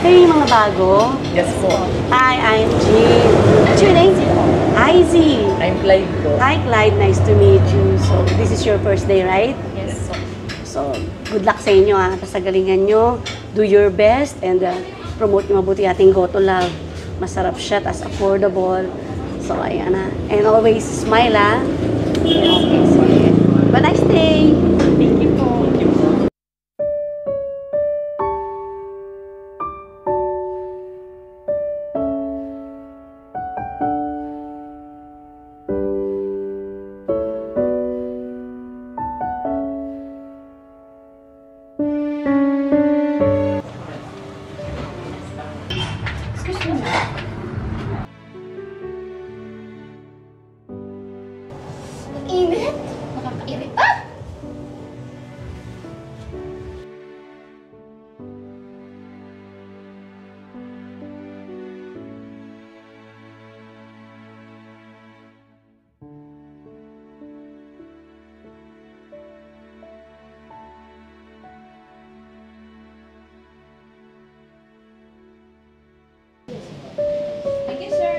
Kayo yung mga bago? Yes po. Hi, I'm Jean. What's your name? Izzy. I'm Clyde po. Hi, Clyde. Nice to meet you. So, this is your first day, right? Yes po. So, good luck sa inyo, ha. Pasagalingan nyo. Do your best and promote nyo mabuti ating Go to Love. Masarap siya, tas affordable. So, ayan na. And always smile, ha. Okay, sige. Have a nice day. Thank you po. Thank you po. Init? Nakakairita? Thank you, sir.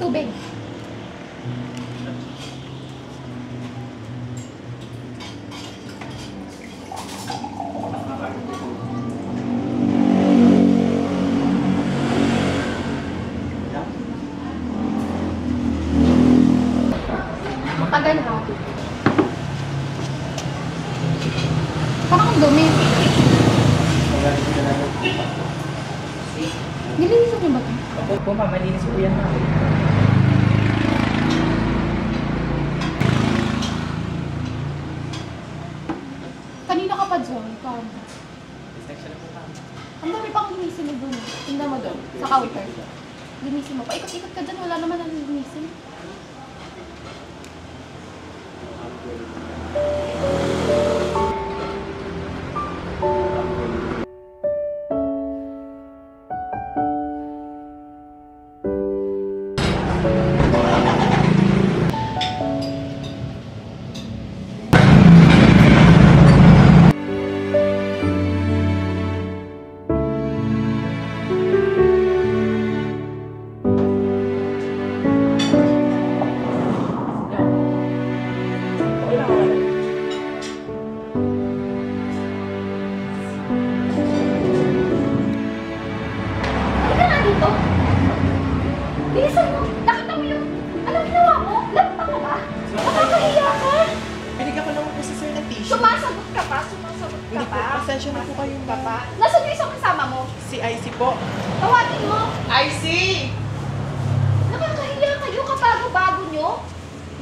Tubig. Matagal ha. Parang ang dumi. Nilinisan niyo ba ito? Opo po, ma'am. Malinis po yan, ma'am. Kanina ka pa dyan. Distraction na po, ma'am. Ang dami pang linisin mo dun. Tingnan mo dun. Sa counter. Linisin mo pa. Ikot-ikot ka dyan. Wala naman ang linisin. Halika nga dito. Bilisan mo. Nakita mo yung... Anong ginawa mo? Lampa ka ba? Nakakahiya ka. Binigyan ko naman po si sir ng tissue. Sumasagot ka pa? Sumasagot ka Hindi po, pa? pasensya na po kayo, Ka ma'am. pa? Nasaan yung isang kasama mo? Si IC po. Tawagin mo. IC! Nakakahiya kayo kabago-bago nyo.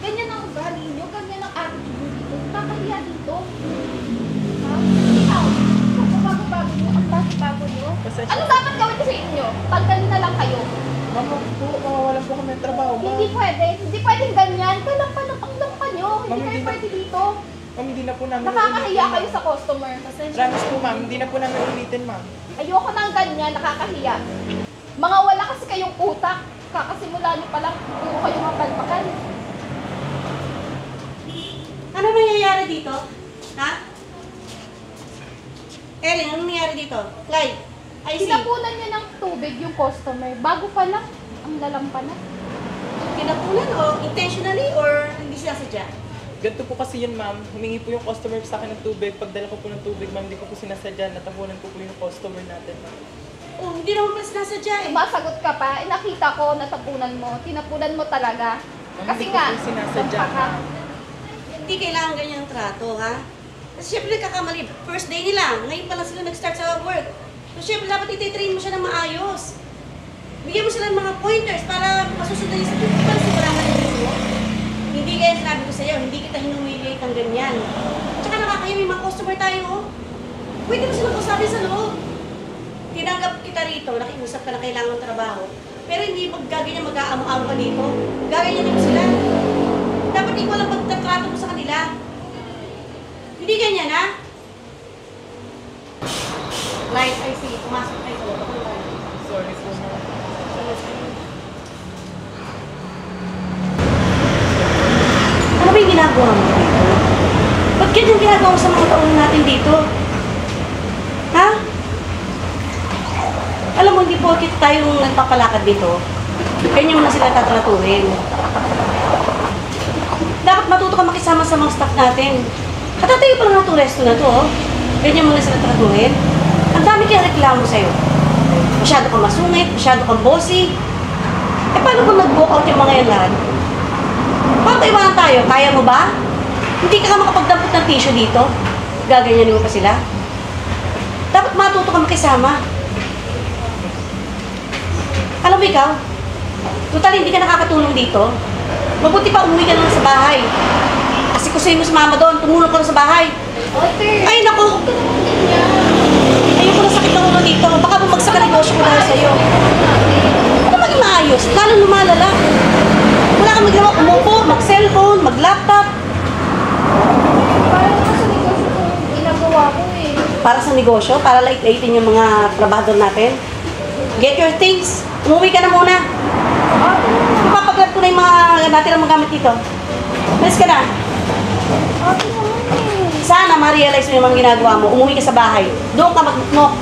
Ganyan ang ugali nyo. Ganyan ang attitude nyo dito. Nakakahiya dito. Ha? Ikaw. Kabago-bago nyo. Ang bago-bago nyo. Pasensya. Ano dapat gawin ko sa inyo? Tanggalin na lang kayo. Ma'am, po, mawawalan po kami ng trabaho, ma'am. Hindi pwede. Hindi pwedeng ganyan. Kailan pa ang lampa nyo. Hindi Ma'am, kayo hindi na- pwede dito. Ma'am, hindi na po namin Nakakahiya ulitin, kayo ma'am. sa customer. Pasensya. Promise po, ma'am. Hindi na po namin ulitin, ma'am. Ayoko nang ganyan. Nakakahiya. Mga wala kasi kayong utak. Kakasimula nyo palang puro kayong mapalpakan. Ano nangyayari dito? Ha? Erin, ano nangyayari dito? Clyde, I see. Sinapunan niya ng tubig yung customer. Bago pa lang, ang lalampa na. Kinapunan o intentionally or hindi sinasadya? Ganito po kasi yun, ma'am. Humingi po yung customer sa akin ng tubig. Pagdala ko po ng tubig, ma'am, hindi ko po sinasadya. Natapunan ko po yung customer natin, ma'am. Oh, hindi naman pala sinasadya eh. Sumasagot ka pa, nakita ko, natapunan mo. Tinapunan mo talaga. Kasi Hindi ko nga, po sinasadya, ka. Hindi kailangan ganyan ang trato, ha? Kasi syempre nagkakamali. First day nila. Ngayon pa lang sila nag-start sa work. So syempre dapat ititrain mo siya ng maayos. Bigyan mo sila ng mga pointers para masusunod niya sa principal. So wala ka dito. Hindi kaya sinabi ko sa'yo, hindi kita hinumiliate ng ganyan. Tsaka nakakaya may mga customer tayo, oh. Pwede mo silang kasabi sa loob. Tinanggap kita rito, nakiusap ka na kailangan ng trabaho. Pero hindi gaganyan mag-aamo-amo ka dito. Gaganyan mo sila. Dapat ikaw lang pagtatrato mo sa kanila. Hindi ganyan, ha? Right, I see. Pumasok kayo. Sorry po, ma'am. Ano ba yung ginagawa mo dito? Ba't ganyan ginagawa mo sa mga taon natin dito? Ha? Alam mo, hindi porkit tayong nagpapalakad dito, ganyan mo na sila tatratuhin. Dapat matuto ka makisama sa mga staff natin. Katatayo pa lang na itong resto na to, oh. Ganyan mo na sila tratuhin. Ang dami kaya reklamo sa'yo. Masyado kang masungit, masyado kang bossy. Eh, paano kung nag-walk out yung mga yan lahat? Paano iwanan tayo? Kaya mo ba? Hindi ka makapagdampot ng tissue dito? Gaganyanin mo pa sila? Dapat matuto ka makisama. Alam mo ikaw, total hindi ka nakakatulong dito. Mabuti pa umuwi ka na lang sa bahay. Kasi kung sa'yo mo si mama doon, tumulong ka na sa bahay. Ote! Ay, naku! Ayoko na sakit ng ulo dito. Baka bumagsak ang negosyo ko dahil sa'yo. Ano maging maayos? Lalo lumalala. Wala kang magawa, umupo, mag-cellphone, mag-laptop. Parang naman sa negosyo ko ginagawa ko eh. Para sa negosyo, para lait-laitin yung mga trabahador natin. Get your things. Umuwi ka na muna. Ipapagrab ko na yung mga natin ang magamit dito. Malis ka na. Ate naman eh. Sana ma-realize mo yung mga ginagawa mo. Umuwi ka sa bahay. Doon ka mag-knock.